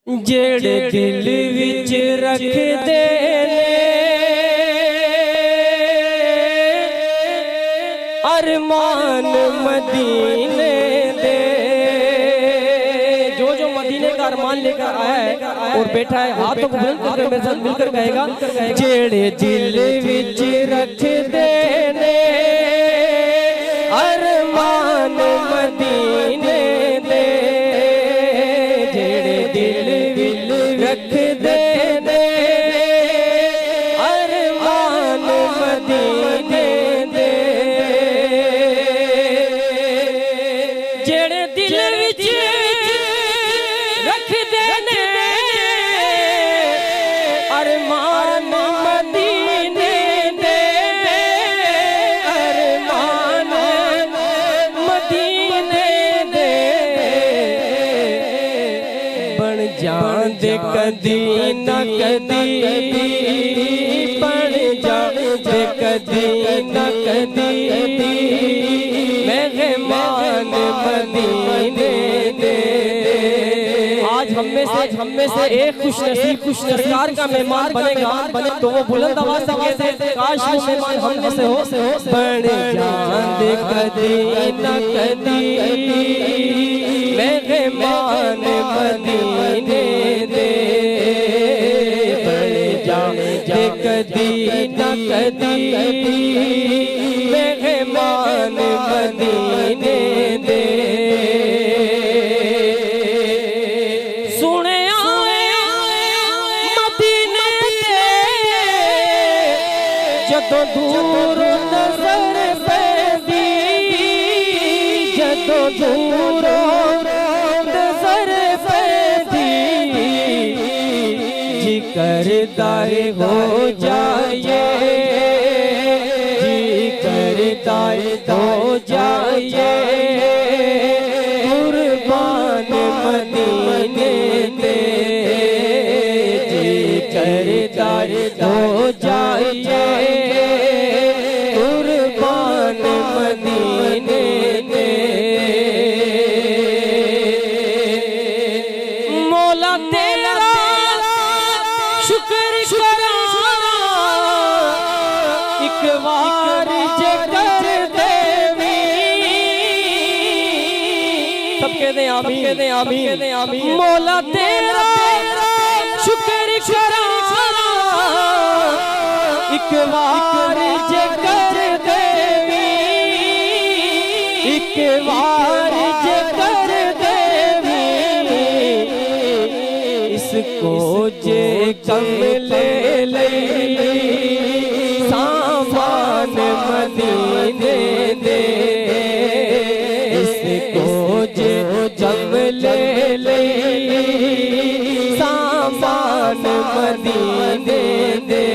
जेड़े दिल विच रख दे अरमान मदीने दे। जो जो मदीने का अरमान लेकर आया है और बैठा है हाथ को बुलंद करके मेरे साथ मिलकर कहेगा, जेड़े दिल विच रख दे अरमान मदीने दे। जेड़े दिल विच रख दे अरमान मदीने दे। जेड़े दिल विच रख दे अरमान मदीने दे। अरमान मदीने दे बन जांदे कदी न कदी, बन जांदे कदी न कदी मेहमान मदीने दे। आज हम में से एक खुश नसीब का मेहमान बने तो वो बुलंद आवाज से कहते काश वो मेहमान हम में से हो। बन जांदे कदी न कदी मेहमान मदीने दे। बन जांदे कदी न कदी मेहमान मदीने दे। सुने मदीने दे जदों दूर नजर पैंदी, जदों दूर नजर पैंदी जी करदा है हो जाए, जी करदा है हो जाए कुर्बान मदीने दे। जी करदा है हो जाए कुर्बान मदीने दे। मौला तेरा शुक्र करा एक बार जे कर देवी। सबके दे आमीन। मौला तेरा शुक्र करा एक बार जे कर देवी, एक बार जे कर देवी। इसको जे कम ले लई सामान मदीने दे। इसको जे जम ले लई सामान मदीने दे।